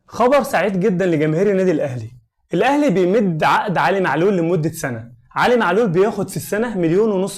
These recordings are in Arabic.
خبر سعيد جدا لجماهير النادي الاهلي. الاهلي بيمد عقد علي معلول لمده سنه. علي معلول بياخد في السنه $1.5 مليون.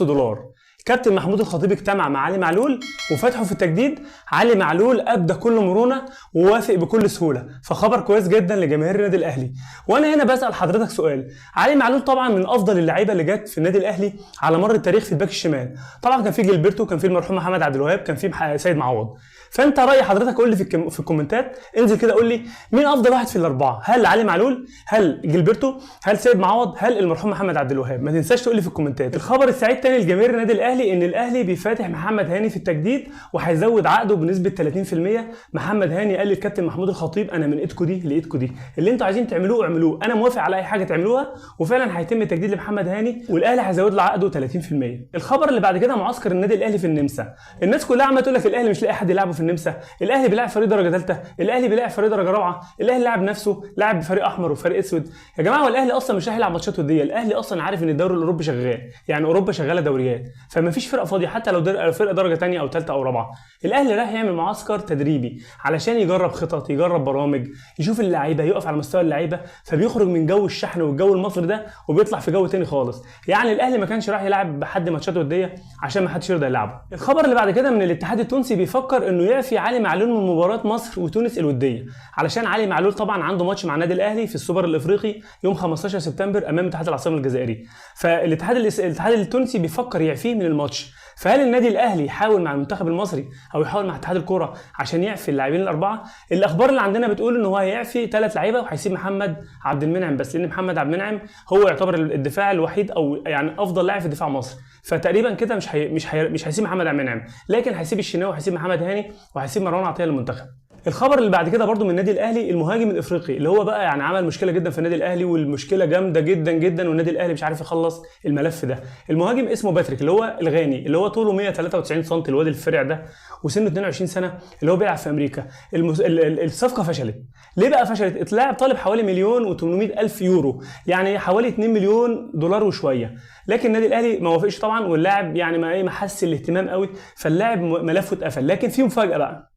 كابتن محمود الخطيب اجتمع مع علي معلول وفتحوا في التجديد. علي معلول ابدى كل مرونه ووافق بكل سهوله، فخبر كويس جدا لجماهير النادي الاهلي. وانا هنا بسال حضرتك سؤال، علي معلول طبعا من افضل اللعيبه اللي جت في النادي الاهلي على مر التاريخ في الباك الشمال. طبعا كان في جilberto، كان في المرحوم محمد عبد الوهاب، كان في سيد معوض. فانت راي حضرتك قول لي في الكومنتات، انزل كده قول لي مين افضل واحد في الاربعه، هل علي معلول، هل جilberto، هل سيد معوض، هل المرحوم محمد عبد الوهاب؟ ما تنساش تقول لي في الكومنتات. الخبر السعيد تاني لجماهير النادي الاهلي ان الاهلي بيفاتح محمد هاني في التجديد وهيزود عقده بنسبه 30%. محمد هاني قال للكابتن محمود الخطيب انا من ايدكم دي لايدكم دي، اللي انتوا عايزين تعملوه اعملوه، انا موافق على اي حاجه تعملوها. وفعلا هيتم التجديد لمحمد هاني والاهلي هيزود له عقده 30%. الخبر اللي بعد كده معسكر النادي الاهلي في النمسا. الناس كلها عماله تقول لك الاهلي مش لاقي حد يلعبه في النمسا، الاهلي بيلاعب فريق درجه ثالثه، الاهلي بيلاعب فريق درجه رابعه، الاهلي لاعب نفسه، لاعب بفريق احمر وفريق اسود. يا جماعه والاهلي اصلا مش رايح يلعب ماتشات وديه، الاهلي اصلا عارف ان الدوري الاوروبي شغال، يعني اوروبا شغاله دوريات، فما فيش فرقه فاضيه حتى لو فرقه درجه ثانيه او ثالثه او رابعه. الاهلي رايح يعمل معسكر تدريبي علشان يجرب خطط، يجرب برامج، يشوف اللعيبه، يقف على مستوى اللعيبه، فبيخرج من جو الشحن والجو المصري ده وبيطلع في جو تاني خالص. يعني الاهلي ما كانش رايح يلعب بحد ماتشات وديه عشان ما حدش يرضى يلعبه. الخبر اللي بعد كده من الاتحاد التونسي بيفكر انه يعفي علي معلول من مباراه مصر وتونس الوديه، علشان علي معلول طبعا عنده ماتش مع النادي الاهلي في السوبر الافريقي يوم 15 سبتمبر امام اتحاد العاصمه الجزائري. فالاتحاد التونسي بيفكر يعفيه من الماتش. فهل النادي الاهلي يحاول مع المنتخب المصري او يحاول مع اتحاد الكوره عشان يعفي اللاعبين الاربعه؟ الاخبار اللي عندنا بتقول ان هو هيعفي 3 لعيبه وهيسيب محمد عبد المنعم بس، لان محمد عبد المنعم هو يعتبر الدفاع الوحيد او يعني افضل لاعب في دفاع مصر، فتقريبا كده مش هيسيب محمد عبد المنعم، لكن هيسيب الشناوي وهيسيب محمد هاني وهيسيب مروان عطيه للمنتخب. الخبر اللي بعد كده برضو من النادي الاهلي، المهاجم الافريقي اللي هو بقى يعني عمل مشكله جدا في النادي الاهلي، والمشكله جامده جدا جدا، والنادي الاهلي مش عارف يخلص الملف ده. المهاجم اسمه باتريك اللي هو الغاني، اللي هو طوله 193 سم، الواد الفرع ده وسنه 22 سنه، اللي هو بيلعب في امريكا. الصفقه فشلت. ليه بقى فشلت؟ اللاعب طالب حوالي 1,800,000 يورو، يعني حوالي 2 مليون دولار وشويه، لكن النادي الاهلي ما وافقش طبعا، واللاعب يعني ما حس الاهتمام قوي، فاللاعب ملفه اتقفل. لكن في مفاجاه بقى،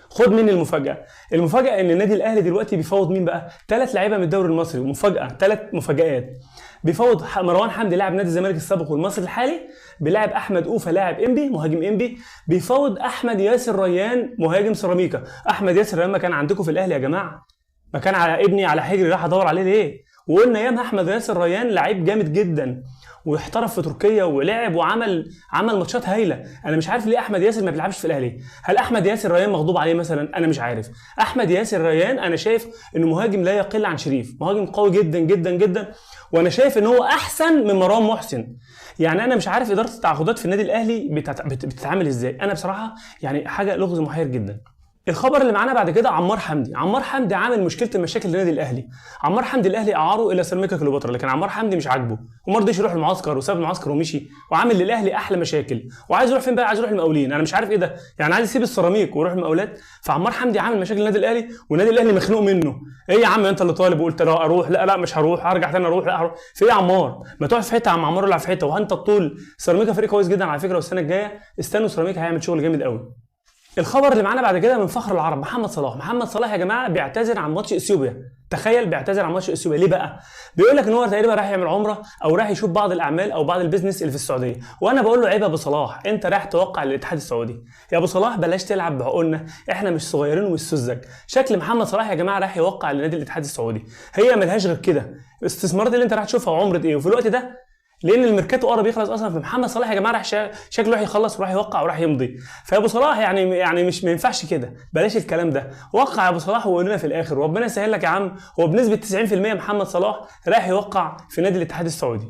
خد مني المفاجأة ان النادي الاهلي دلوقتي بيفاوض مين بقى؟ 3 لعيبه من الدوري المصري، ومفاجأة 3 مفاجآت. بيفاوض مروان حمدي لاعب نادي الزمالك السابق والمصري الحالي، بيلاعب احمد اوفا لاعب انبي مهاجم انبي، بيفاوض احمد ياسر ريان مهاجم سيراميكا. احمد ياسر ريان ما كان عندكم في الاهلي يا جماعه، ما كان على ابني على حجري، راح ادور عليه ليه؟ وقلنا ايامها احمد ياسر ريان لعيب جامد جدا واحترف في تركيا ولعب وعمل ماتشات هايله. انا مش عارف ليه احمد ياسر ما بيلعبش في الاهلي. هل احمد ياسر ريان مغضوب عليه مثلا؟ انا مش عارف. احمد ياسر ريان انا شايف انه مهاجم لا يقل عن شريف، مهاجم قوي جدا جدا جدا، وانا شايف ان هو احسن من مروان محسن. يعني انا مش عارف اداره التعاقدات في النادي الاهلي بتتعامل ازاي، انا بصراحه يعني حاجه لغز محير جدا. الخبر اللي معانا بعد كده عمار حمدي عامل مشاكل للنادي الاهلي. عمار حمدي الاهلي اعاره الى سيراميكا كليوباترا، لكن عمار حمدي مش عاجبه وما رضيش يروح المعسكر وساب المعسكر ومشي، وعامل للاهلي احلى مشاكل. وعايز يروح فين بقى؟ عايز يروح المقاولين. انا مش عارف ايه ده، يعني عايز يسيب السيراميك ويروح المقاولات. فعمار حمدي عامل مشاكل للنادي الاهلي، والنادي الاهلي مخنوق منه. ايه يا عم انت اللي طالب وقلت لا اروح، لا مش هروح، هرجع تاني اروح، لا هروح. في ايه يا عمار؟ ما تقعد في حته يا عم عمار، ولا في حته وانت الطول. سيراميكا فريق كويس جدا على فكره، والسنه الجايه استنوا سيراميكا هيعمل شغل جامد قوي. الخبر اللي معانا بعد كده من فخر العرب، محمد صلاح يا جماعه بيعتذر عن ماتش اثيوبيا. تخيل بيعتذر عن ماتش اثيوبيا. ليه بقى؟ بيقول لك ان هو تقريبا رايح يعمل عمره او رايح يشوف بعض الاعمال او بعض البيزنس اللي في السعوديه. وانا بقول له عيب يا ابو صلاح، انت رايح توقع للاتحاد السعودي. يا ابو صلاح بلاش تلعب بعقولنا، احنا مش صغيرين ومش سذج. شكل محمد صلاح يا جماعه رايح يوقع لنادي الاتحاد السعودي، هي ملهاش غير كده. الاستثمارات اللي انت رايح تشوفها وعمره ايه وفي الوقت ده، لان الميركاتو قرب يخلص اصلا. في محمد صلاح يا جماعه راح شكله راح يخلص وراح يوقع وراح يمضي. فيا ابو صلاح يعني مش ما ينفعش كده، بلاش الكلام ده، وقع يا ابو صلاح وقول لنا في الاخر، وربنا يسهل لك يا عم. هو بنسبه 90% محمد صلاح راح يوقع في نادي الاتحاد السعودي.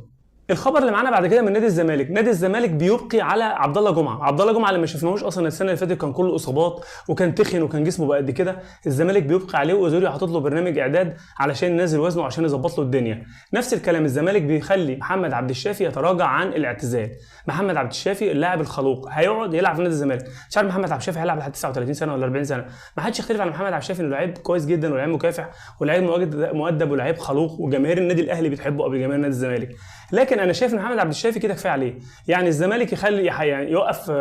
الخبر اللي معانا بعد كده من نادي الزمالك بيبقي على عبد الله جمعه اللي ما شفناهوش اصلا السنه اللي فاتت، كان كله اصابات وكان تخن وكان جسمه بقى قد كده. الزمالك بيبقي عليه، وأوزوريو حاطط له برنامج اعداد علشان ينزل وزنه وعشان يظبط له الدنيا. نفس الكلام الزمالك بيخلي محمد عبد الشافي يتراجع عن الاعتزال. محمد عبد الشافي اللاعب الخلوق هيقعد يلعب في نادي الزمالك. مش عارف محمد عبد الشافي هيلعب لحد 39 سنه ولا 40 سنه. ما حدش يختلف عن محمد عبد الشافي انه لعيب كويس جدا ولاعيب مكافح ولاعيب مؤدب ولاعيب خلوق، وجماهير النادي الاهلي بتحبه قبل جماهير نادي الزمالك. لكن لكن انا شايف ان محمد عبد الشافي كده كفايه عليه. يعني الزمالك يخلي يعني يوقف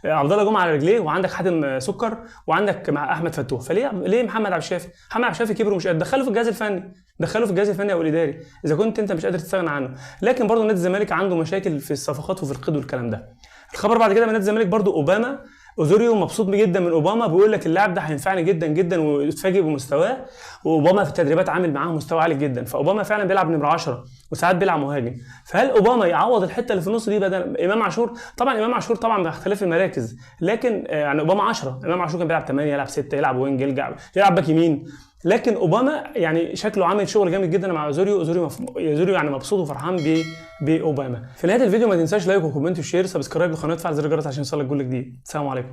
عبد الله جمعه على رجليه، وعندك حاتم سكر، وعندك مع احمد فتوح. ليه محمد عبد الشافي؟ محمد عبد الشافي كبر ومش قادر، دخله في الجهاز الفني، دخله في الجهاز الفني او الاداري اذا كنت انت مش قادر تستغنى عنه. لكن برضه نادي الزمالك عنده مشاكل في الصفقات وفي القيد والكلام ده. الخبر بعد كده من نادي الزمالك برضه اوباما. اوزوريو مبسوط جدا من اوباما، بيقول لك اللاعب ده هينفعني جدا جدا، واتفاجئ بمستواه. واوباما في التدريبات عامل معاه مستوى عالي جدا، فاوباما فعلا بيلعب نمره 10 وساعات بيلعب مهاجم. فهل اوباما يعوض الحته اللي في النص دي بدل امام عاشور؟ طبعا امام عاشور طبعا باختلاف المراكز، لكن يعني اوباما 10، امام عاشور كان بيلعب 8، يلعب 6، يلعب وينج، يلعب باك يمين. لكن اوباما يعني شكله عامل شغل جامد جدا مع اوزوريو يعني مبسوط وفرحان باوباما. في نهايه الفيديو ما تنساش لايك وكومنت وشير، سبسكرايب للقناه، وتفعل زر الجرس عشان يوصلك كل جديد. السلام عليكم.